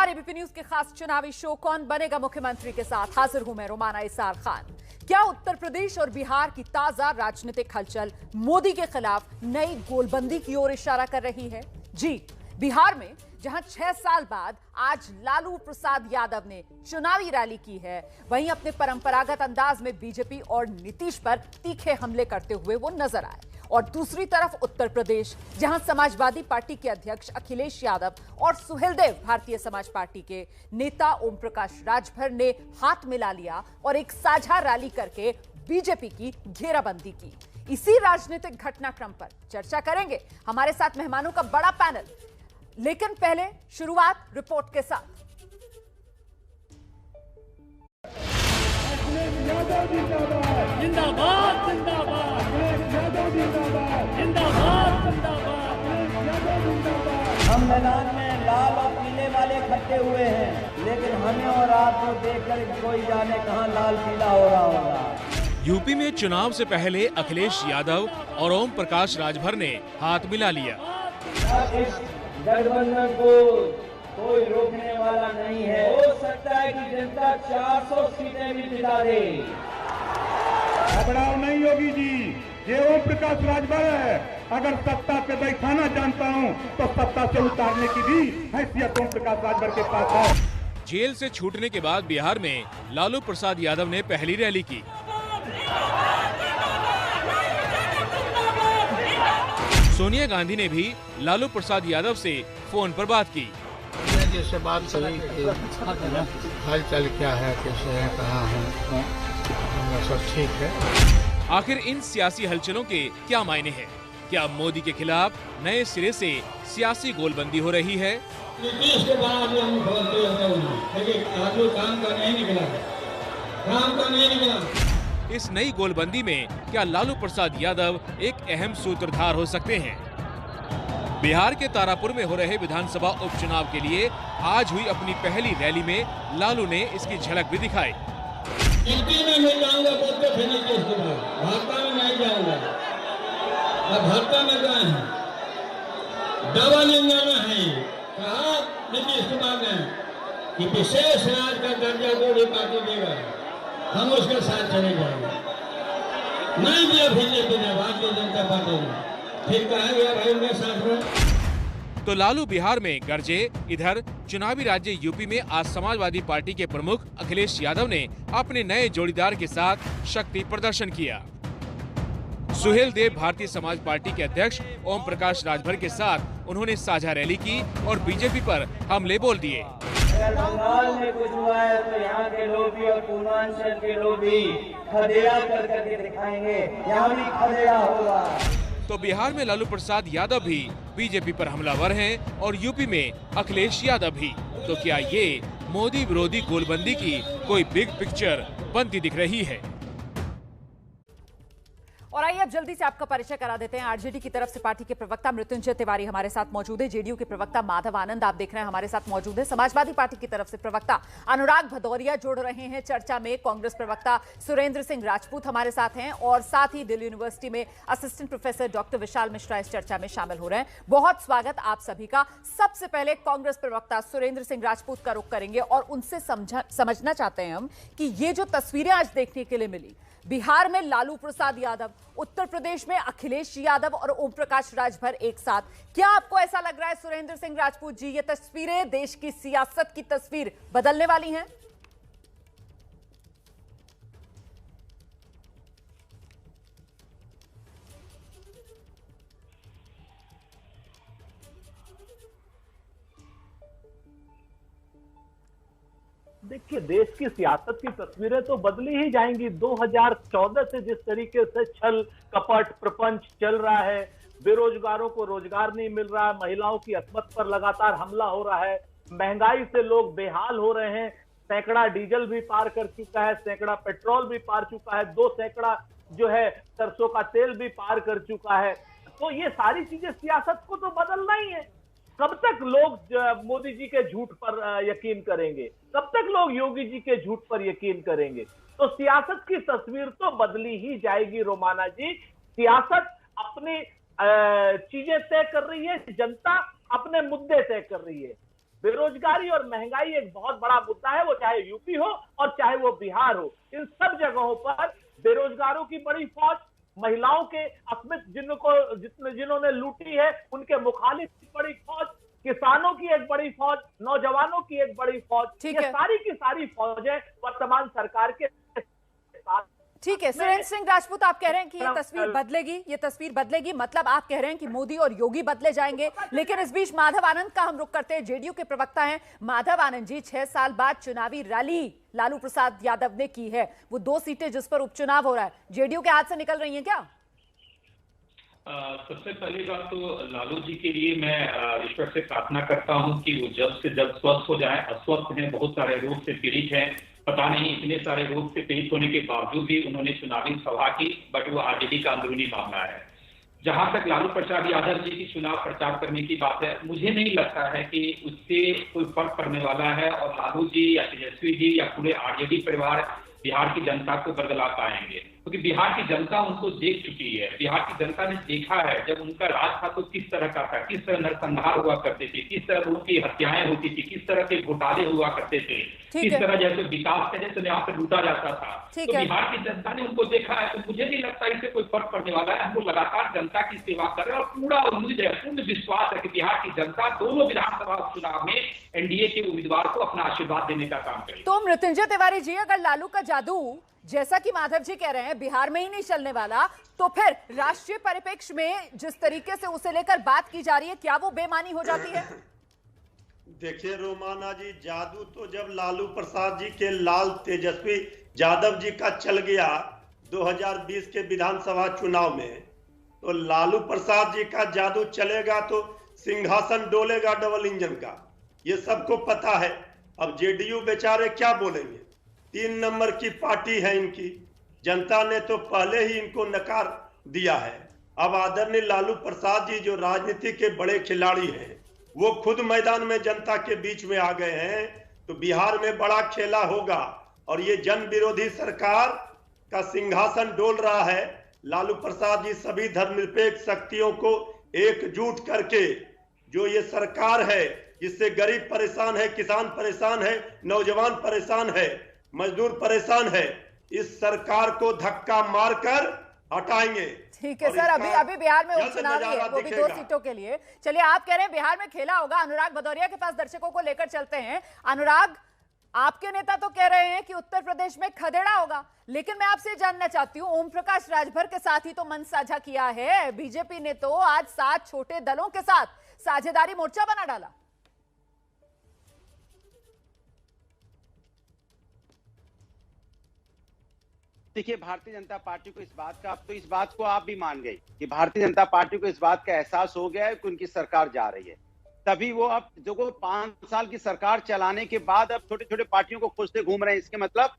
नमस्कार, ABP news के खास चुनावी शो कौन बनेगा मुख्यमंत्री के साथ हाजिर हूं मैं रोमाना इसार खान। क्या उत्तर प्रदेश और बिहार की ताजा राजनीतिक हलचल मोदी के खिलाफ नई गोलबंदी की ओर इशारा कर रही है? जी, बिहार में जहां 6 साल बाद आज लालू प्रसाद यादव ने चुनावी रैली की है, वहीं अपने परंपरागत अंदाज में बीजेपी और नीतीश पर तीखे हमले करते हुए वो नजर आए। और दूसरी तरफ उत्तर प्रदेश, जहां समाजवादी पार्टी के अध्यक्ष अखिलेश यादव और सुहेलदेव भारतीय समाज पार्टी के नेता ओम प्रकाश राजभर ने हाथ मिला लिया और एक साझा रैली करके बीजेपी की घेराबंदी की। इसी राजनीतिक घटनाक्रम पर चर्चा करेंगे हमारे साथ मेहमानों का बड़ा पैनल, लेकिन पहले शुरुआत रिपोर्ट के साथ। जिंदाबाद जिंदाबाद जिंदाबाद जिंदाबाद। हम मैदान में लाल और पीले वाले इकट्ठे हुए हैं, लेकिन हमें और आपको देखकर कोई जाने कहां लाल पीला हो रहा होगा। यूपी में चुनाव से पहले अखिलेश यादव और ओम प्रकाश राजभर ने हाथ मिला लिया। इस गठबंधन को कोई रोकने वाला नहीं है। हो सकता है कि जनता 400 सीटें भी जिता दे। घबराओ नहीं योगी जी, ये ओम प्रकाश राजभर है। अगर सत्ता पे बैठाना जानता हूँ तो सत्ता से उतारने की भी हैसियत ओम प्रकाश राजभर के पास है। जेल से छूटने के बाद बिहार में लालू प्रसाद यादव ने पहली रैली की। सोनिया गांधी ने भी लालू प्रसाद यादव से फोन पर बात की। जैसे बात करी हाल चाल क्या है, कैसे है, कहाँ है, सब ठीक है। आखिर इन सियासी हलचलों के क्या मायने हैं? क्या मोदी के खिलाफ नए सिरे से सियासी गोलबंदी हो रही है? नीतीश के बाद हम बोलते हैं कि आजू काम का नहीं निकला। इस नई गोलबंदी में क्या लालू प्रसाद यादव एक अहम सूत्रधार हो सकते हैं? बिहार के तारापुर में हो रहे विधानसभा उपचुनाव के लिए आज हुई अपनी पहली रैली में लालू ने इसकी झलक भी दिखाई। यूपी में नहीं जाऊंगा, बोलते थे नीतीश कुमार, भाजपा में नहीं जाऊंगा। अब भाजपा में गए हैं, डबल इंजन है। कहा नीतीश कुमार ने कि विशेष राज का दर्जा गोरी पार्टी देगा, हम उसके साथ चले जाएंगे। नहीं दिया बीजेपी ने, भारतीय जनता पार्टी ने, फिर कहा गया भाई उनके साथ में। तो लालू बिहार में गरजे, इधर चुनावी राज्य यूपी में आज समाजवादी पार्टी के प्रमुख अखिलेश यादव ने अपने नए जोड़ीदार के साथ शक्ति प्रदर्शन किया। सुहेलदेव भारतीय समाज पार्टी के अध्यक्ष ओम प्रकाश राजभर के साथ उन्होंने साझा रैली की और बीजेपी पर हमले बोल दिए। अगर बंगाल में कुछ हुआ है तो यहाँ के लोग भी और पूर्वांचल के लोग भी खदेड़ा करके दिखाएंगे, यहाँ भी खदेड़ा होगा। तो बिहार में लालू प्रसाद यादव भी बीजेपी पर हमलावर हैं और यूपी में अखिलेश यादव भी। तो क्या ये मोदी विरोधी गोलबंदी की कोई बिग पिक्चर बनती दिख रही है? और आइए अब जल्दी से आपका परिचय करा देते हैं। आरजेडी की तरफ से पार्टी के प्रवक्ता मृत्युंजय तिवारी हमारे साथ मौजूद है। जेडीयू के प्रवक्ता माधव आनंद आप देख रहे हैं हमारे साथ मौजूद है। समाजवादी पार्टी की तरफ से प्रवक्ता अनुराग भदौरिया जुड़ रहे हैं चर्चा में। कांग्रेस प्रवक्ता सुरेंद्र सिंह राजपूत हमारे साथ हैं और साथ ही दिल्ली यूनिवर्सिटी में assistant professor doctor Vishal Mishra इस चर्चा में शामिल हो रहे हैं। बहुत स्वागत आप सभी का। सबसे पहले कांग्रेस प्रवक्ता सुरेंद्र सिंह राजपूत का रुख करेंगे और उनसे समझना चाहते हैं हम कि ये जो तस्वीरें आज देखने के लिए मिली, बिहार में लालू प्रसाद यादव, उत्तर प्रदेश में अखिलेश यादव और ओम प्रकाश राजभर एक साथ, क्या आपको ऐसा लग रहा है सुरेंद्र सिंह राजपूत जी, ये तस्वीरें देश की सियासत की तस्वीर बदलने वाली हैं? देखिए, देश की सियासत की तस्वीरें तो बदली ही जाएंगी। 2014 से जिस तरीके से छल कपट प्रपंच चल रहा है, बेरोजगारों को रोजगार नहीं मिल रहा है, महिलाओं की अस्मत पर लगातार हमला हो रहा है, महंगाई से लोग बेहाल हो रहे हैं, सैकड़ा डीजल भी पार कर चुका है, सैकड़ा पेट्रोल भी पार चुका है, 2 सैकड़ा जो है सरसों का तेल भी पार कर चुका है। तो ये सारी चीजें सियासत को तो बदलना ही है। कब तक लोग मोदी जी के झूठ पर यकीन करेंगे? कब तक लोग योगी जी के झूठ पर यकीन करेंगे? तो सियासत की तस्वीर तो बदली ही जाएगी रोमाना जी। सियासत अपनी चीजें तय कर रही है, जनता अपने मुद्दे तय कर रही है। बेरोजगारी और महंगाई एक बहुत बड़ा मुद्दा है, वो चाहे यूपी हो और चाहे वो बिहार हो। इन सब जगहों पर बेरोजगारों की बड़ी फौज, महिलाओं के अस्मित जिन्होंने लूटी है उनके मुखालिफ बड़ी फौज, किसानों की एक बड़ी फौज, नौजवानों की एक बड़ी फौज, ये सारी की सारी फौजें वर्तमान सरकार के साथ। ठीक है, सुरेंद्र सिंह राजपूत, आप कह रहे हैं कि ये तस्वीर बदलेगी, मतलब आप कह रहे हैं कि मोदी और योगी बदले जाएंगे। लेकिन इस बीच माधव आनंद का हम रुख करते हैं, जेडीयू के प्रवक्ता हैं माधव आनंद जी। 6 साल बाद चुनावी रैली लालू प्रसाद यादव ने की है, वो 2 सीटें जिस पर उपचुनाव हो रहा है, जेडीयू के हाथ से निकल रही है क्या? सबसे पहली बात तो लालू जी के लिए मैं ईश्वर से प्रार्थना करता हूं कि वो जल्द से जल्द स्वस्थ हो जाएं। अस्वस्थ हैं, बहुत सारे रोग से पीड़ित हैं, पता नहीं इतने सारे रोग से पीड़ित होने के बावजूद भी उन्होंने चुनावी सभा की, बट वो आरजेडी का अंदरूनी मामला है। जहां तक लालू प्रसाद यादव जी की चुनाव प्रचार करने की बात है, मुझे नहीं लगता है कि उससे कोई फर्क पड़ने वाला है और लालू जी या तेजस्वी जी या पूरे आरजेडी परिवार बिहार की जनता को बदला पाएंगे, क्योंकि बिहार की जनता उनको देख चुकी है। बिहार की जनता ने देखा है जब उनका राज था तो किस तरह का था, किस तरह नरसंहार हुआ करते थे, किस तरह उनकी हत्याएं होती थी, किस तरह के घोटाले हुआ करते थे, किस तरह जैसे विकास के जैसे यहाँ पे लूटा जाता था। तो बिहार की जनता ने उनको देखा है, तो मुझे नहीं लगता इससे कोई फर्क पड़ने वाला है। हमको लगातार जनता की सेवा कर रहे हैं और पूरा उम्मीद है, पूर्ण विश्वास है कि बिहार की जनता दोनों विधानसभा चुनाव में एनडीए के उम्मीदवार को अपना आशीर्वाद देने का काम करेगी। तो मृत्युंजय तिवारी जी, अगर लालू का जादू जैसा कि माधव जी कह रहे हैं बिहार में ही नहीं चलने वाला, तो फिर राष्ट्रीय परिप्रेक्ष्य में जिस तरीके से उसे लेकर बात की जा रही है, क्या वो बेमानी हो जाती है? देखिए रोमाना जी, जादू तो जब लालू प्रसाद जी के लाल तेजस्वी यादव जी का चल गया 2020 के विधानसभा चुनाव में, तो लालू प्रसाद जी का जादू चलेगा तो सिंहासन डोलेगा डबल इंजन का, ये सबको पता है। अब जेडीयू बेचारे क्या बोलेंगे, 3 नंबर की पार्टी है इनकी, जनता ने तो पहले ही इनको नकार दिया है। अब आदरणीय लालू प्रसाद जी जो राजनीति के बड़े खिलाड़ी हैं, वो खुद मैदान में जनता के बीच में आ गए हैं, तो बिहार में बड़ा खेला होगा और ये जन विरोधी सरकार का सिंहासन डोल रहा है। लालू प्रसाद जी सभी धर्मनिरपेक्ष शक्तियों को एकजुट करके, जो ये सरकार है जिससे गरीब परेशान है, किसान परेशान है, नौजवान परेशान है, मजदूर परेशान है, इस सरकार को धक्का मारकर हटाएंगे। ठीक है सर, अभी बिहार में उपचुनाव है, वो भी 2 सीटों के लिए। चलिए, आप कह रहे हैं बिहार में खेला होगा। अनुराग भदौरिया के पास दर्शकों को लेकर चलते हैं। अनुराग, आपके नेता तो कह रहे हैं कि उत्तर प्रदेश में खदेड़ा होगा, लेकिन मैं आपसे जानना चाहती हूँ, ओम प्रकाश राजभर के साथ ही तो मन साझा किया है। बीजेपी ने तो आज 7 छोटे दलों के साथ साझेदारी मोर्चा बना डाला। देखिए, भारतीय जनता पार्टी को इस बात का, अब तो इस बात को आप भी मान गए कि भारतीय जनता पार्टी को इस बात का एहसास हो गया है कि उनकी सरकार जा रही है। तभी वो अब जो 5 साल की सरकार चलाने के बाद अब छोटे छोटे पार्टियों को खोजते घूम रहे हैं। इसके मतलब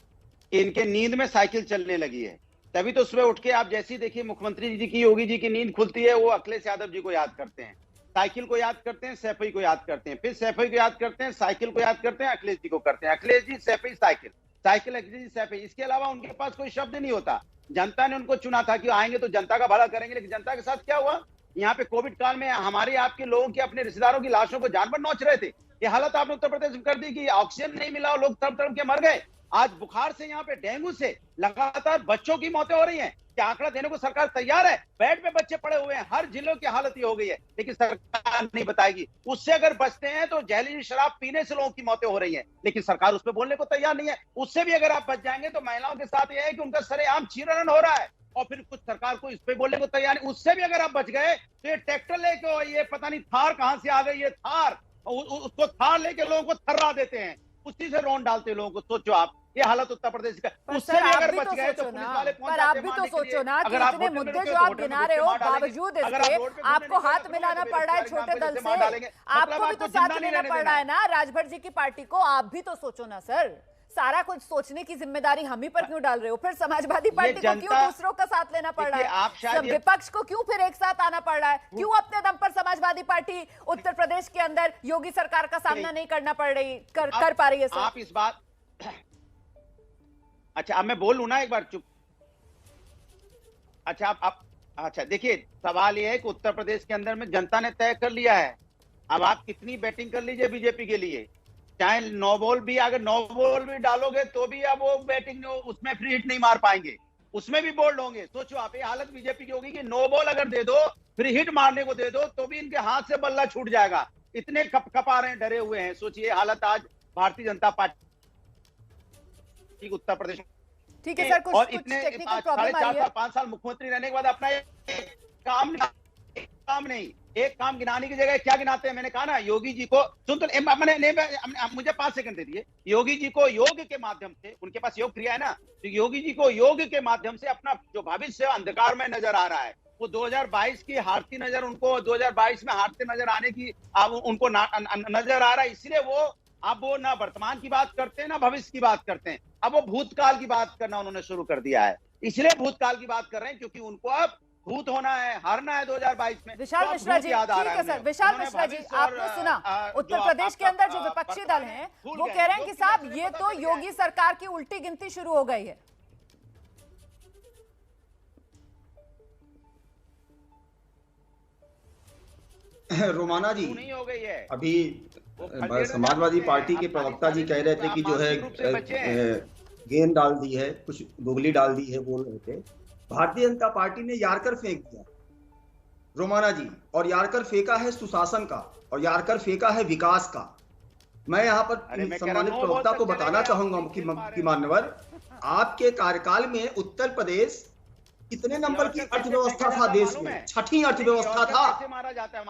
इनके नींद में साइकिल चलने लगी है। तभी तो सुबह उठ के आप जैसे ही देखिए मुख्यमंत्री जी की, योगी जी की नींद खुलती है, वो अखिलेश यादव जी को याद करते हैं, साइकिल को याद करते हैं, सैफई को याद करते हैं, फिर सैफई को याद करते हैं, साइकिल को याद करते हैं, अखिलेश जी को करते हैं, अखिलेश जी सैफई साइकिल, साइकिल अखिलेश जी सैफई। इसके अलावा उनके पास कोई शब्द नहीं होता। जनता ने उनको चुना था कि आएंगे तो जनता का भला करेंगे, लेकिन जनता के साथ क्या हुआ? यहाँ पे कोविड काल में हमारे आपके लोगों के अपने रिश्तेदारों की लाशों को जानवर नोच रहे थे। ये हालत आपने उत्तर प्रदेश में कर दी कि ऑक्सीजन नहीं मिला और लोग तड़प तड़प के मर गए। आज बुखार से, यहाँ पे डेंगू से लगातार बच्चों की मौतें हो रही हैं। क्या आंकड़ा देने को सरकार तैयार है? बेड पे बच्चे पड़े हुए हैं, हर जिलों की हालत ये हो गई है, लेकिन सरकार नहीं बताएगी। उससे अगर बचते हैं तो जहरीली शराब पीने से लोगों की मौतें हो रही हैं, लेकिन सरकार उस पर बोलने को तैयार नहीं है। उससे भी अगर आप बच जाएंगे तो महिलाओं के साथ ये है कि उनका सरेआम चीरहरण हो रहा है और फिर कुछ सरकार को इस पे बोलने को तैयार नहीं। उससे भी अगर आप बच गए तो ये ट्रैक्टर लेके, ये पता नहीं थार कहां से आ गई, ये थार, उसको थार लेके लोगों को थर्रा देते हैं, उसी से रौन डालते हैं लोगों को। सोचो आप, ये हालत उत्तर प्रदेश का। उससे भी अगर बच गए तो पुलिस वाले पहुंच जाते हैं। आप भी तो सोचो ना कि इतने मुद्दे जो आप गिना रहे हो, बावजूद इसके आपको हाथ मिलाना पड़ रहा है छोटे दल से। आपको भी तो साथ लेना पड़ रहा है ना राजभर जी की पार्टी को। आप भी तो सोचो ना सर, सारा कुछ सोचने की जिम्मेदारी हम ही पर क्यों डाल रहे हो? फिर समाजवादी पार्टी को क्यों दूसरों का साथ लेना पड़ रहा है? विपक्ष को क्यों फिर एक साथ आना पड़ रहा है? क्यों अपने दम पर समाजवादी पार्टी उत्तर प्रदेश के अंदर योगी सरकार का सामना नहीं करना पड़ रही, कर पा रही है? आप इस बात, अच्छा अब मैं बोलूं ना एक बार, चुप। अच्छा आप अच्छा देखिए, सवाल यह है कि उत्तर प्रदेश के अंदर में जनता ने तय कर लिया है अब आप कितनी बैटिंग कर लीजिए बीजेपी के लिए, चाहे 9 बॉल भी, अगर 9 बॉल भी डालोगे तो भी अब वो बैटिंग उसमें फ्री हिट नहीं मार पाएंगे, उसमें भी बोल्ड होंगे। सोचो आप, ये हालत बीजेपी की होगी कि 9 बॉल अगर दे दो, फ्री हिट मारने को दे दो, तो भी इनके हाथ से बल्ला छूट जाएगा। इतने कपा रहे हैं, डरे हुए हैं। सोचिए हालत आज भारतीय जनता पार्टी उत्तर प्रदेश। ठीक है सर, कुछ और इतने 4.5 साल मुख्यमंत्री रहने के बाद अपना काम नहीं, एक काम गिनाने की जगह क्या गिनाते हैं। मैंने कहा ना, योगी जी को सुन तो मुझे 5 सेकंड दे दिए। योगी जी को योग के माध्यम से, उनके पास योग क्रिया है ना, तो योगी जी को योग के माध्यम से अपना जो भविष्य अंधकार में नजर आ रहा है, वो 2022 की हारती नजर, उनको 2022 में हारते नजर आने की अब उनको नजर आ रहा है। इसलिए वो ना वर्तमान की बात करते हैं ना भविष्य की बात करते हैं, अब वो भूतकाल की बात करना उन्होंने शुरू कर दिया है। इसलिए भूतकाल की बात कर रहे हैं क्योंकि उनको अब भूत होना है, हारना है 2022 में। विशाल मिश्रा जी, ठीक है सर, विशाल मिश्रा जी, आपने सुना उत्तर प्रदेश के अंदर जो विपक्षी दल हैं वो कह रहे हैं कि साहब ये तो योगी सरकार की उल्टी गिनती शुरू हो गई है। रोमाना जी, नहीं हो गई है अभी समाजवादी पार्टी के प्रवक्ता जी कह रहे थे कि जो है गेंद डाल दी है, कुछ गुगली डाल दी है, बोल रहे थे। भारतीय जनता पार्टी ने यारकर फेंक दिया रोमाना जी, और यारकर फेंका है सुशासन का, और यारकर फेंका है विकास का। मैं यहाँ पर सम्मानित प्रवक्ता को बताना चाहूंगा कि मान्यवर, आपके कार्यकाल में उत्तर प्रदेश कितने नंबर की अर्थव्यवस्था था देश में? 6ठी अर्थव्यवस्था था।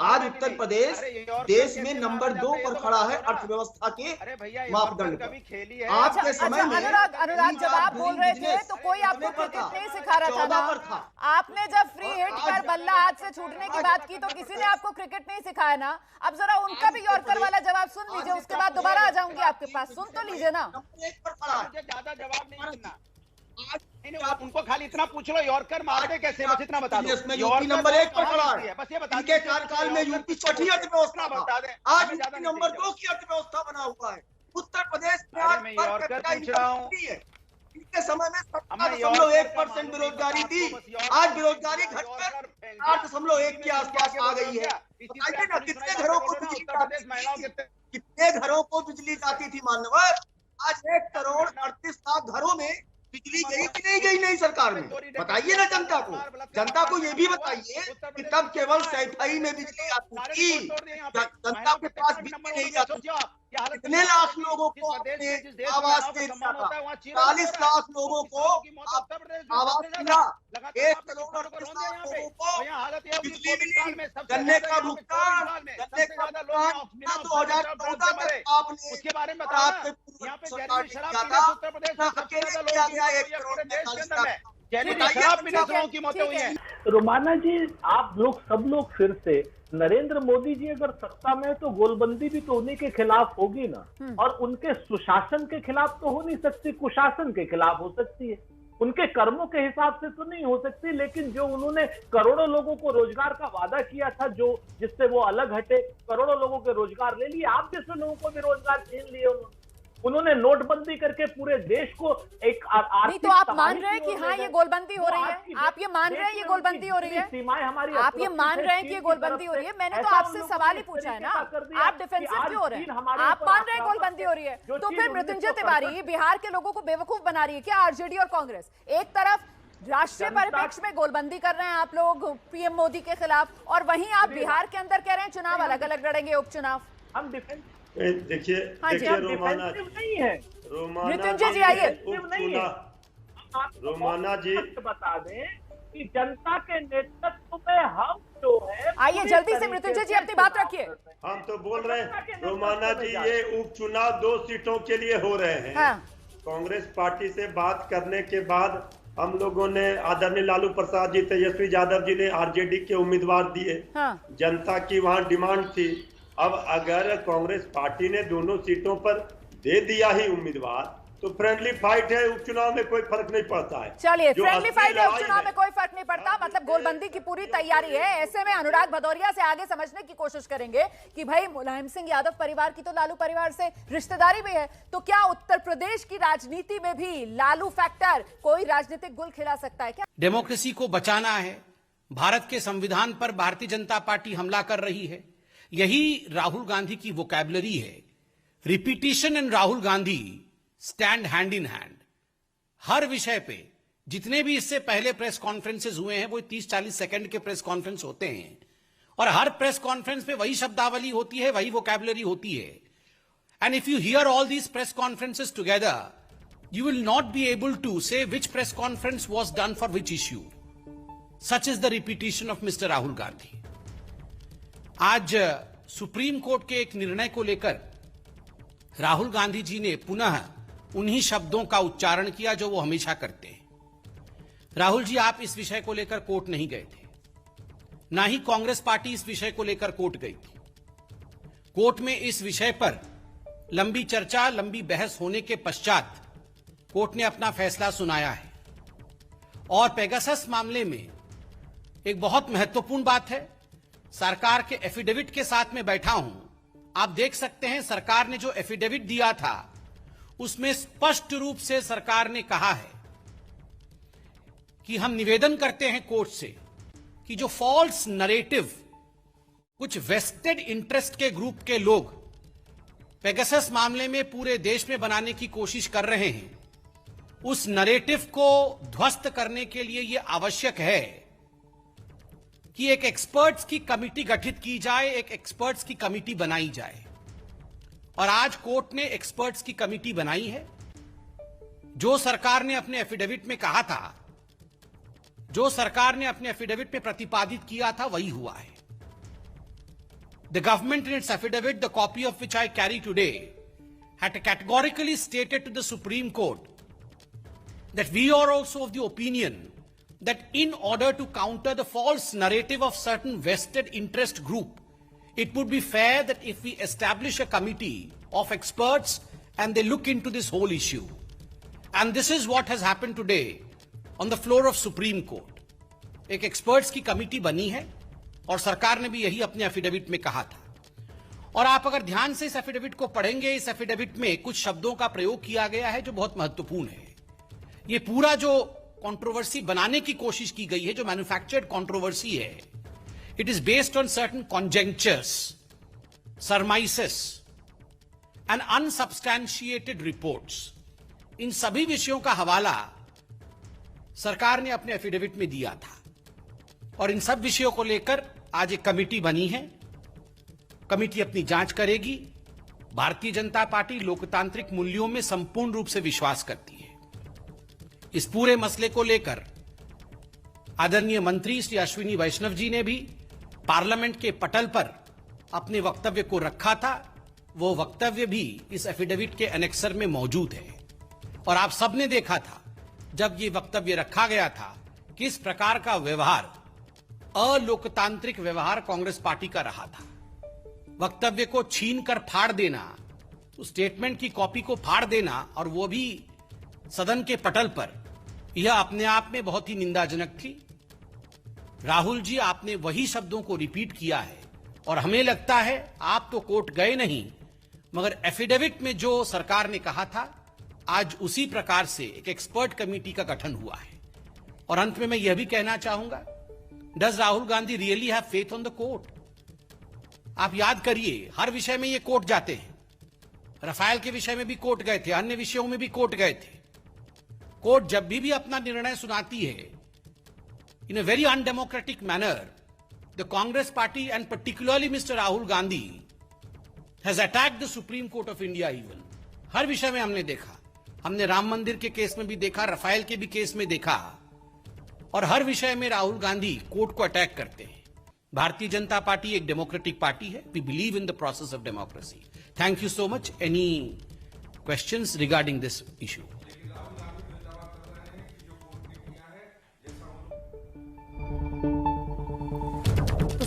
आज उत्तर प्रदेश देश में नंबर 2 पर खड़ा है अर्थव्यवस्था के मापदंड पर। आपके समय में अनुराग जब आप बोल रहे थे तो कोई आपको क्रिकेट नहीं सिखा रहा था। आपने जब फ्री हिट पर बल्ला हाथ से छूटने की बात की तो किसी ने आपको क्रिकेट नहीं सिखाया ना। अब जरा उनका भी यॉर्कर वाला जवाब सुन लीजिए, उसके बाद दोबारा आ जाऊंगी आपके पास, सुन तो लीजिए ना। ज्यादा जवाब नहीं सुनना, आप उनको खाली इतना पूछ लो यॉर्कर मारते कैसे, बस इतना बता दो। यूपी नंबर 1 पर खड़ा है, बस ये बता। इनके कार्यकाल में यूपी 6ठी अर्थव्यवस्था बता दें, आज यूपी नंबर 2 की अर्थव्यवस्था बना हुआ है। उत्तर प्रदेश में आज इनके समय में 17.1% बेरोजगारी थी, आज बेरोजगारी घटकर 8.1 के आसपास आ गई है। बताइए ना, कितने घरों को बिजली जाती थी मान्यवर? आज 1,38,00,000 घरों में बिजली गई कि नहीं गई? नहीं सरकार में, बताइए ना जनता को। जनता को ये भी बताइए कि तब केवल सैफई में बिजली आती थी, जनता के पास बिजली नहीं जाती। कितने लाख लोगों को अपने आवास दे दिया था? 40 लाख लोगों को आवास मिला, 1,38,00,000 लोगों को बिजली मिली। गन्ने का भुगतान 2014 तक आपने उसके बारे में बताया। यहाँ पे उत्तर प्रदेश की मौतें हुई हैं। रोमाना जी, आप लोग सब लोग फिर से नरेंद्र मोदी जी अगर सत्ता में है तो गोलबंदी भी तो उन्हीं के खिलाफ होगी ना, और उनके सुशासन के खिलाफ तो हो नहीं सकती, कुशासन के खिलाफ हो सकती है। उनके कर्मों के हिसाब से तो नहीं हो सकती, लेकिन जो उन्होंने करोड़ों लोगों को रोजगार का वादा किया था, जो जिससे वो अलग हटे, करोड़ों लोगों के रोजगार ले लिए, आप जैसे लोगों को भी रोजगार छीन लिए उन्होंने नोटबंदी करके पूरे देश को एक नहीं। तो आप मान रहे हैं कि हाँ ये गोलबंदी हो रही है? आप ये मान रहे हैं ये गोलबंदी हो रही है? सीमाएं हमारी, आप ये मान रहे हैं कि ये गोलबंदी हो रही है? मैंने तो आपसे सवाल ही पूछा है ना, आप डिफेंसिव क्यों हो रहे हैं? आप मान रहे हैं गोलबंदी हो रही है, तो फिर मृत्युंजय तिवारी बिहार के लोगों को बेवकूफ बना रही है क्या आरजेडी और कांग्रेस? एक तरफ राष्ट्रीय परिप्रेक्ष्य में गोलबंदी कर रहे हैं आप लोग पीएम मोदी के खिलाफ, और वहीं आप बिहार के अंदर कह रहे हैं चुनाव अलग अलग लड़ेंगे, उपचुनाव। हम डिफेंस देखिए रोमाना नहीं है, मृत्युंजय जी आइए। रोमाना जी बता दें कि जनता के नेतृत्व में हम जो है, आइए जल्दी से मृत्युंजय जी अपनी बात रखिए। हम तो बोल रहे हैं रोमाना जी, ये उपचुनाव 2 सीटों के लिए हो रहे हैं। हाँ। कांग्रेस पार्टी से बात करने के बाद हम लोगों ने आदरणीय लालू प्रसाद जी, तेजस्वी यादव जी ने आरजेडी के उम्मीदवार दिए। हाँ। जनता की वहां डिमांड थी। अब अगर कांग्रेस पार्टी ने दोनों सीटों पर दे दिया ही उम्मीदवार, तो फ्रेंडली फाइट है, उपचुनाव में कोई फर्क नहीं पड़ता है। चलिए, फ्रेंडली फाइट है, उपचुनाव में कोई फर्क नहीं पड़ता, मतलब गोलबंदी की पूरी तैयारी है। ऐसे में अनुराग भदौरिया से आगे समझने की कोशिश करेंगे कि भाई मुलायम सिंह यादव परिवार की तो लालू परिवार से रिश्तेदारी भी है, तो क्या उत्तर प्रदेश की राजनीति में भी लालू फैक्टर कोई राजनीतिक गुल खिला सकता है क्या? डेमोक्रेसी को बचाना है, भारत के संविधान पर भारतीय जनता पार्टी हमला कर रही है, यही राहुल गांधी की वोकैबुलरी है। Repetition and Rahul Gandhi stand hand in hand. हर विषय पे जितने भी इससे पहले प्रेस कॉन्फ्रेंसेस हुए हैं वो 30-40 सेकंड के प्रेस कॉन्फ्रेंस होते हैं और हर प्रेस कॉन्फ्रेंस पे वही शब्दावली होती है, वही वोकैबुलरी होती है। And if you here all these press conferences together, you will not be able to say which press conference was done for which issue. Such is the repetition of Mr. Rahul Gandhi. आज supreme court के एक निर्णय को लेकर राहुल गांधी जी ने पुनः उन्हीं शब्दों का उच्चारण किया जो वो हमेशा करते हैं। राहुल जी, आप इस विषय को लेकर कोर्ट नहीं गए थे, ना ही कांग्रेस पार्टी इस विषय को लेकर कोर्ट गई थी। कोर्ट में इस विषय पर लंबी चर्चा, लंबी बहस होने के पश्चात कोर्ट ने अपना फैसला सुनाया है। और पेगासस मामले में एक बहुत महत्वपूर्ण बात है, सरकार के एफिडेविट के साथ में बैठा हूं, आप देख सकते हैं सरकार ने जो एफिडेविट दिया था उसमें स्पष्ट रूप से सरकार ने कहा है कि हम निवेदन करते हैं कोर्ट से कि जो फॉल्स नरेटिव कुछ वेस्टेड इंटरेस्ट के ग्रुप के लोग पेगासस मामले में पूरे देश में बनाने की कोशिश कर रहे हैं, उस नरेटिव को ध्वस्त करने के लिए यह आवश्यक है कि एक एक्सपर्ट्स की कमिटी गठित की जाए, एक एक्सपर्ट्स की कमिटी बनाई जाए। और आज कोर्ट ने एक्सपर्ट्स की कमिटी बनाई है। जो सरकार ने अपने एफिडेविट में कहा था, जो सरकार ने अपने एफिडेविट में प्रतिपादित किया था, वही हुआ है। The government in its affidavit, the copy of which I carry today, had categorically stated to the Supreme Court that we are also of the opinion that in order to counter the false narrative of certain vested interest group, it would be fair that if we establish a committee of experts and they look into this whole issue. And this is what has happened today on the floor of Supreme Court. एक experts की committee बनी है और सरकार ने भी यही अपने एफिडेविट में कहा था। और आप अगर ध्यान से इस एफिडेविट को पढ़ेंगे, इस एफिडेविट में कुछ शब्दों का प्रयोग किया गया है जो बहुत महत्वपूर्ण है। ये पूरा जो कंट्रोवर्सी बनाने की कोशिश की गई है, जो मैन्युफैक्चर्ड कंट्रोवर्सी है, it is based on certain conjectures, surmises and unsubstantiated reports. इन सभी विषयों का हवाला सरकार ने अपने एफिडेविट में दिया था और इन सब विषयों को लेकर आज एक कमेटी बनी है। कमेटी अपनी जांच करेगी। भारतीय जनता पार्टी लोकतांत्रिक मूल्यों में संपूर्ण रूप से विश्वास करती है। इस पूरे मसले को लेकर आदरणीय मंत्री श्री अश्विनी वैष्णव जी ने भी पार्लियामेंट के पटल पर अपने वक्तव्य को रखा था। वो वक्तव्य भी इस एफिडेविट के एनेक्सर में मौजूद है और आप सबने देखा था जब ये वक्तव्य रखा गया था किस प्रकार का व्यवहार, अलोकतांत्रिक व्यवहार कांग्रेस पार्टी का रहा था। वक्तव्य को छीन कर फाड़ देना, उस स्टेटमेंट की कॉपी को फाड़ देना और वो भी सदन के पटल पर, यह अपने आप में बहुत ही निंदाजनक थी। राहुल जी, आपने वही शब्दों को रिपीट किया है और हमें लगता है आप तो कोर्ट गए नहीं, मगर एफिडेविट में जो सरकार ने कहा था आज उसी प्रकार से एक एक्सपर्ट कमेटी का गठन हुआ है। और अंत में मैं यह भी कहना चाहूंगा, does Rahul Gandhi really have faith on the court? आप याद करिए, हर विषय में ये कोर्ट जाते हैं। राफेल के विषय में भी कोर्ट गए थे, अन्य विषयों में भी कोर्ट गए थे। कोर्ट जब भी अपना निर्णय सुनाती है in a very undemocratic manner, the Congress party and particularly mister Rahul Gandhi has attacked the Supreme Court of India. Even हर विषय में हमने देखा, हमने राम मंदिर के केस में भी देखा, राफेल के भी केस में देखा, और हर विषय में राहुल गांधी कोर्ट को अटैक करते हैं। भारतीय जनता पार्टी एक डेमोक्रेटिक पार्टी है। We believe in the process of democracy. Thank you so much. Any questions regarding this issue?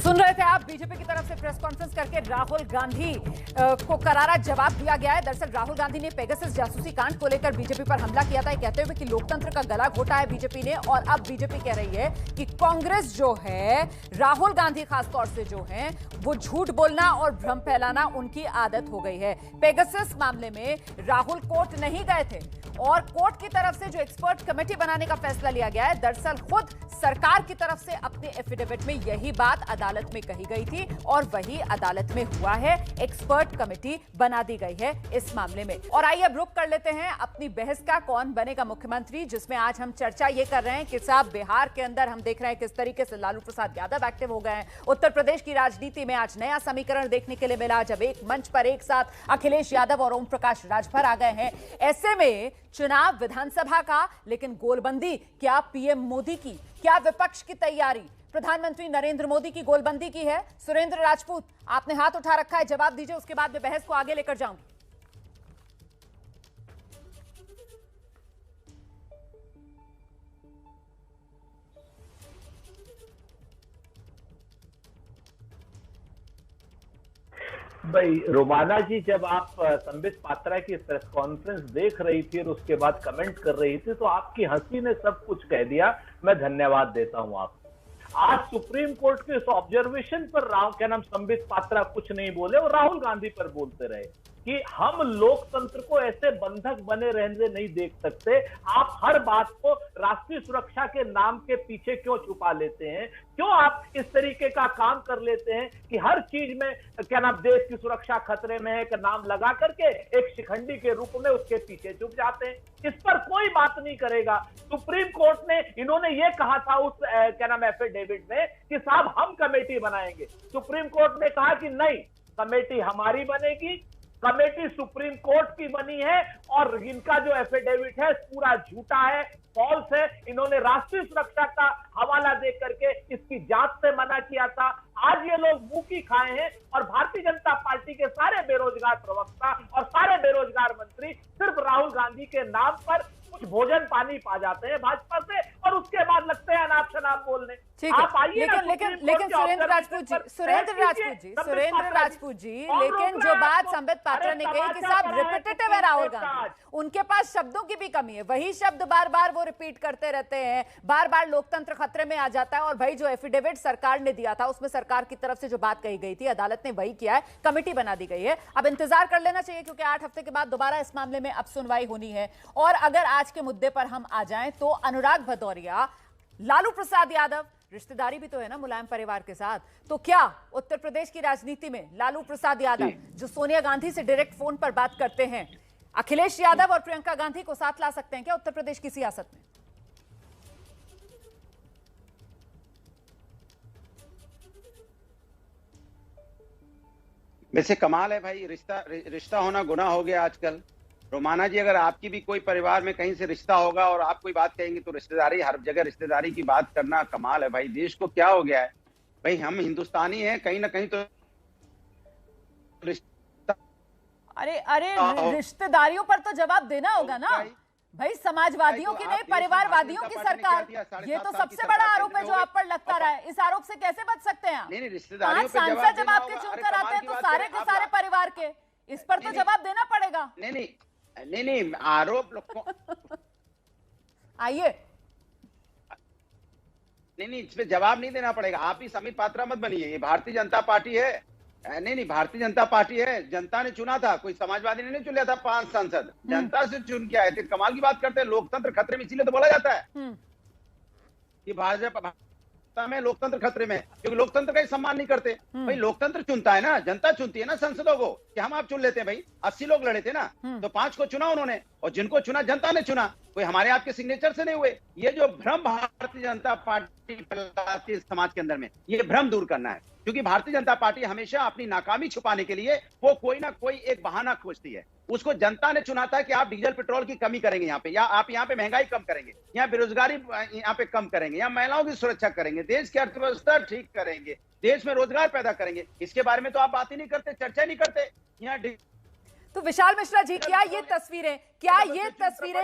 सुन रहे थे आप, बीजेपी की तरफ से प्रेस कॉन्फ्रेंस करके राहुल गांधी को करारा जवाब दिया गया है। दरअसल राहुल गांधी ने पेगासस जासूसी कांड को लेकर बीजेपी पर हमला किया था, कहते हुए कि लोकतंत्र का गला घोटा है बीजेपी ने। और अब बीजेपी कह रही है कि कांग्रेस जो है, राहुल गांधी खासतौर से जो है, वो झूठ बोलना और भ्रम फैलाना उनकी आदत हो गई है। पेगासस मामले में राहुल कोर्ट नहीं गए थे और कोर्ट की तरफ से जो एक्सपर्ट कमेटी बनाने का फैसला लिया गया है, दरअसल खुद सरकार की तरफ से अपने एफिडेविट में यही बात अदालत में कही गई थी और वही अदालत में हुआ है। एक्सपर्ट कमेटी बना दी गई है इस मामले में। और आइए अब रुक कर लेते हैं अपनी बहस का, कौन बनेगा मुख्यमंत्री, जिसमें आज हम चर्चा ये कर रहे हैं कि साहब बिहार के अंदर हम देख रहे हैं किस तरीके से लालू प्रसाद यादव एक्टिव हो गए हैं। उत्तर प्रदेश की राजनीति में आज नया समीकरण देखने के लिए मिला, जब एक मंच पर एक साथ अखिलेश यादव और ओम प्रकाश राजभर आ गए हैं। ऐसे में चुनाव विधानसभा का, लेकिन गोलबंदी क्या पीएम मोदी की, क्या विपक्ष की तैयारी प्रधानमंत्री नरेंद्र मोदी की गोलबंदी की है? सुरेंद्र राजपूत, आपने हाथ उठा रखा है, जवाब दीजिए, उसके बाद मैं बहस को आगे लेकर जाऊंगी। भाई रोमाना जी, जब आप संबित पात्रा की प्रेस कॉन्फ्रेंस देख रही थी और उसके बाद कमेंट कर रही थी, तो आपकी हंसी ने सब कुछ कह दिया। मैं धन्यवाद देता हूं आपको। आज सुप्रीम कोर्ट के इस ऑब्जर्वेशन पर क्या नाम संबित पात्रा कुछ नहीं बोले और राहुल गांधी पर बोलते रहे कि हम लोकतंत्र को ऐसे बंधक बने रहने नहीं देख सकते। आप हर बात को राष्ट्रीय सुरक्षा के नाम के पीछे क्यों छुपा लेते हैं? क्यों आप इस तरीके का काम कर लेते हैं कि हर चीज में क्या नाम देश की सुरक्षा खतरे में है का नाम लगा करके एक शिखंडी के रूप में उसके पीछे छुप जाते हैं? इस पर कोई बात नहीं करेगा। सुप्रीम कोर्ट ने, इन्होंने ये कहा था उस क्या नाम एफिडेविट में कि साहब हम कमेटी बनाएंगे। सुप्रीम कोर्ट ने कहा कि नहीं, कमेटी हमारी बनेगी, कमेटी सुप्रीम कोर्ट की बनी है और इनका जो एफिडेविट है पूरा झूठा है, फॉल्स है। इन्होंने राष्ट्रीय सुरक्षा का हवाला दे करके इसकी जांच से मना किया था। आज ये लोग मुंह की खाए हैं और भारतीय जनता पार्टी के सारे बेरोजगार प्रवक्ता और सारे बेरोजगार मंत्री सिर्फ राहुल गांधी के नाम पर कुछ भोजन पानी पा जाते हैं भाजपा से और उसके बाद लगते हैं अनाप शनाप बोलने। आप आइए, लेकिन सुरेंद्र राजपूत जी, लेकिन जो बात संबित पात्रा ने कही कि साहब रिपीटेटिव है राहुल गांधी, उनके पास शब्दों की भी कमी है, वही शब्द बार बार वो रिपीट करते रहते हैं, बार बार लोकतंत्र खतरे में आ जाता है। और भाई जो एफिडेविट सरकार ने दिया था उसमें सरकार की तरफ से जो बात कही गई थी, अदालत ने वही किया है, कमेटी बना दी गई है। अब इंतजार कर लेना चाहिए क्योंकि 8 हफ्ते के बाद दोबारा इस मामले में अब सुनवाई होनी है। और अगर आज के मुद्दे पर हम आ जाएं तो अनुराग भदौरिया, लालू प्रसाद यादव, रिश्तेदारी भी तो है ना मुलायम परिवार के साथ, तो क्या उत्तर प्रदेश की राजनीति में लालू प्रसाद यादव जो सोनिया गांधी से डायरेक्ट फोन पर बात करते हैं, अखिलेश यादव और प्रियंका गांधी को साथ ला सकते हैं क्या उत्तर प्रदेश की सियासत में? वैसे कमाल है भाई, रिश्ता होना गुनाह हो गया आजकल। रोमाना जी, अगर आपकी भी कोई परिवार में कहीं से रिश्ता होगा और आप कोई बात कहेंगे तो रिश्तेदारी, हर जगह रिश्तेदारी की बात करना कमाल है भाई। देश को क्या हो गया है भाई? हम हिंदुस्तानी हैं, कहीं ना कहीं तो अरे रिश्तेदारियों पर तो जवाब देना होगा ना भाई। समाजवादियों की नहीं, परिवारवादियों की सरकार, ये तो सबसे बड़ा आरोप है जो आप पर लगता रहा है। इस आरोप से कैसे बच सकते हैं आप? नहीं, रिश्तेदारियों पे सांसद जब आपके चुनकर आते हैं तो सारे के सारे परिवार के, इस पर तो जवाब देना पड़ेगा। नहीं, आरोप लोगों आइए, नहीं, इस पे जवाब नहीं देना पड़ेगा। आप ही संबित पात्रा मत बनिए, ये भारतीय जनता पार्टी है। नहीं, भारतीय जनता पार्टी है, जनता ने चुना था, कोई समाजवादी ने नहीं चुना था। 5 सांसद जनता से चुन के आए थे। कमाल की बात करते हैं, लोकतंत्र खतरे में, इसीलिए तो बोला जाता है कि भाजपा में लोकतंत्र खतरे में, क्योंकि लोकतंत्र का ही सम्मान नहीं करते भाई। लोकतंत्र चुनता है ना, जनता चुनती है ना सांसदों को, कि हम आप चुन लेते हैं भाई। 80 लोग लड़े थे ना, तो 5 को चुना उन्होंने, और जिनको चुना जनता ने चुना, कोई हमारे आपके सिग्नेचर से नहीं हुए। ये जो भ्रम भारतीय जनता पार्टी फैलाती है समाज के अंदर में, ये भ्रम दूर करना है। क्योंकि भारतीय जनता पार्टी हमेशा अपनी नाकामी छुपाने के लिए वो कोई ना कोई एक बहाना खोजती है। उसको जनता ने चुना था कि आप डीजल पेट्रोल की कमी करेंगे यहाँ पे, या आप यहाँ पे महंगाई कम करेंगे, यहाँ बेरोजगारी यहाँ पे कम करेंगे, यहाँ महिलाओं की सुरक्षा करेंगे, देश की अर्थव्यवस्था ठीक करेंगे, देश में रोजगार पैदा करेंगे। इसके बारे में तो आप बात ही नहीं करते, चर्चा नहीं करते। यहाँ तो विशाल मिश्रा जी, क्या ये तस्वीरें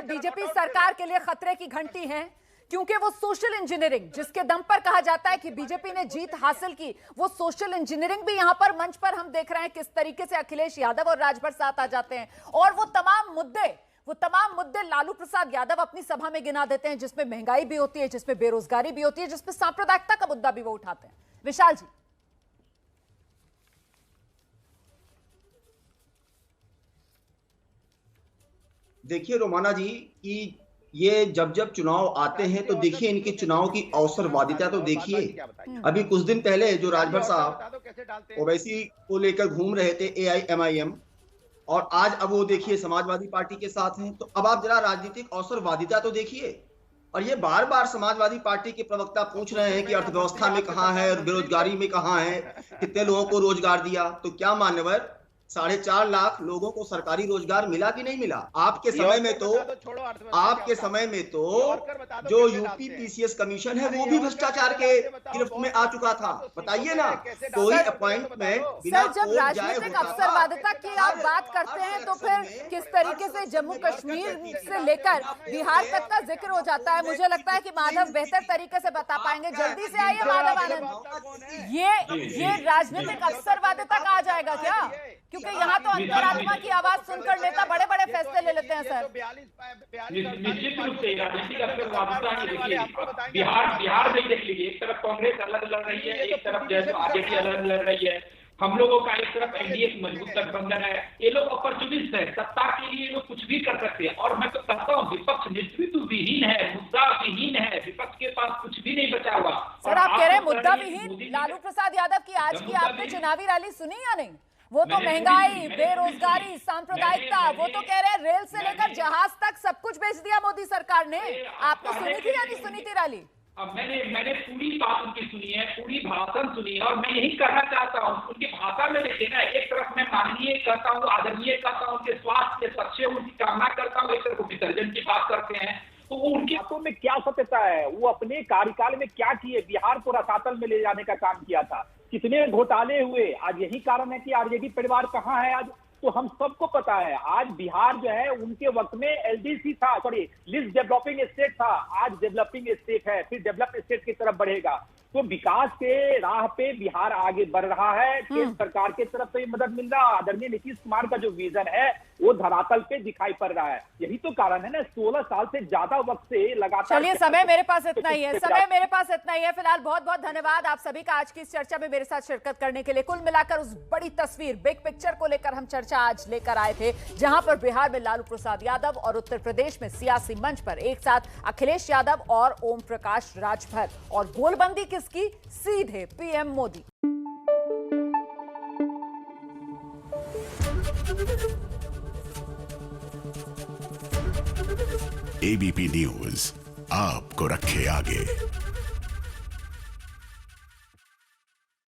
बीजेपी सरकार के लिए खतरे की घंटी हैं? क्योंकि वो सोशल इंजीनियरिंग जिसके दम पर कहा जाता है कि बीजेपी ने जीत हासिल की, वो सोशल इंजीनियरिंग भी यहां पर मंच पर हम देख रहे हैं किस तरीके से अखिलेश यादव और राजभर साथ आ जाते हैं। और वो तमाम मुद्दे लालू प्रसाद यादव अपनी सभा में गिना देते हैं, जिसमें महंगाई भी होती है, जिसमें बेरोजगारी भी होती है, जिसमें सांप्रदायिकता का मुद्दा भी वो उठाते हैं। विशाल जी, देखिए रोमाना जी, कि ये जब जब चुनाव आते हैं तो देखिए इनके चुनाव की अवसरवादिता तो देखिए। अभी कुछ दिन पहले जो राजभर साहब ओवैसी को लेकर घूम रहे थे AIMIM, और आज अब वो देखिए समाजवादी पार्टी के साथ हैं। तो अब आप जरा राजनीतिक अवसरवादिता तो देखिए। और ये बार बार समाजवादी पार्टी के प्रवक्ता पूछ रहे हैं कि अर्थव्यवस्था में कहाँ है और बेरोजगारी में कहाँ है, कितने लोगों को रोजगार दिया। तो क्या मान्यवर 4.5 लाख लोगों को सरकारी रोजगार मिला कि नहीं मिला? आपके समय में तो जो यूपी PCS कमीशन है वो भी भ्रष्टाचार के गिरफ्त में आ चुका था। बताइए ना, कोई अपॉइंटमेंट बिना जब राजनीतिक अवसरवादिता की आप बात करते हैं तो फिर किस तरीके से जम्मू कश्मीर से लेकर बिहार तक का जिक्र हो जाता है? मुझे लगता है कि माधव बेहतर तरीके से बता पाएंगे। जल्दी से आइए माधव आनंद। ये राजनीतिक अवसरवादिता कहा जाएगा क्या? क्योंकि यहाँ तो अंतरात्मा की आवाज सुनकर नेता बड़े बड़े फैसले ले लेते हैं सर। निश्चित रूप से राजनीतिक अवसरवादिता ही देखिए, बिहार में देख लीजिए, एक तरफ कांग्रेस अलग लड़ रही है, एक तरफ जैसे आरजेडी अलग लड़ रही है, हम लोगों का एक तरफ एनडीए मजबूत गठबंधन है। ये लोग अपॉर्चुनिस्ट है, सत्ता के लिए लोग कुछ भी कर सकते हैं। और मैं तो कहता हूँ विपक्ष नेतृत्व विहीन है, मुद्दा विहीन है, विपक्ष के पास कुछ भी नहीं बचा हुआ। सर आप कह रहे हैं मुद्दा विहीन? लालू प्रसाद यादव की आज की आपने चुनावी रैली सुनी या नहीं? वो तो महंगाई, बेरोजगारी, सांप्रदायिकता, वो तो कह रहे हैं रेल से लेकर जहाज तक सब कुछ बेच दिया मोदी सरकार ने। आपने सुनी थी या नहीं सुनी थी रैली? अब मैंने पूरी बात उनकी सुनी है, पूरी भाषण सुनी है, और मैं यही करना चाहता हूँ। उनकी भाषा में देखिए ना, एक तरफ मैं माननीय कहता हूँ, आदरणीय कहता हूँ, उनके स्वास्थ्य के अच्छे उनकी कामना करता हूँ, एक तरफ विसर्जन की बात करते हैं। तो वो उनकी बातों में क्या सत्यता है? वो अपने कार्यकाल में क्या किए? बिहार को रसातल में ले जाने का काम किया था, कितने घोटाले हुए। आज यही कारण है कि आरजेडी परिवार कहाँ है आज, तो हम सबको पता है। आज बिहार जो है उनके वक्त में LDC था, सॉरी लिस्ट डेवलपिंग स्टेट था, आज डेवलपिंग स्टेट है, फिर डेवलप स्टेट की तरफ बढ़ेगा। तो विकास के राह पे बिहार आगे बढ़ रहा है। केंद्र सरकार की तरफ से मदद मिल रहा है। आदरणीय नीतीश कुमार का जो विजन है वो धरातल पे दिखाई पड़ रहा है। यही तो कारण है ना, 16 साल से ज्यादा वक्त से लगातार। चलिए समय मेरे पास इतना ही है, फिलहाल बहुत बहुत धन्यवाद आप सभी का आज की इस चर्चा में मेरे साथ शिरकत करने के लिए। कुल मिलाकर उस बड़ी तस्वीर, बिग पिक्चर को लेकर हम चर्चा आज लेकर आए थे, जहां पर बिहार में लालू प्रसाद यादव और उत्तर प्रदेश में सियासी मंच पर एक साथ अखिलेश यादव और ओम प्रकाश राजभर, और गोलबंदी किसकी? सीधे PM मोदी। ABP न्यूज आपको रखे आगे।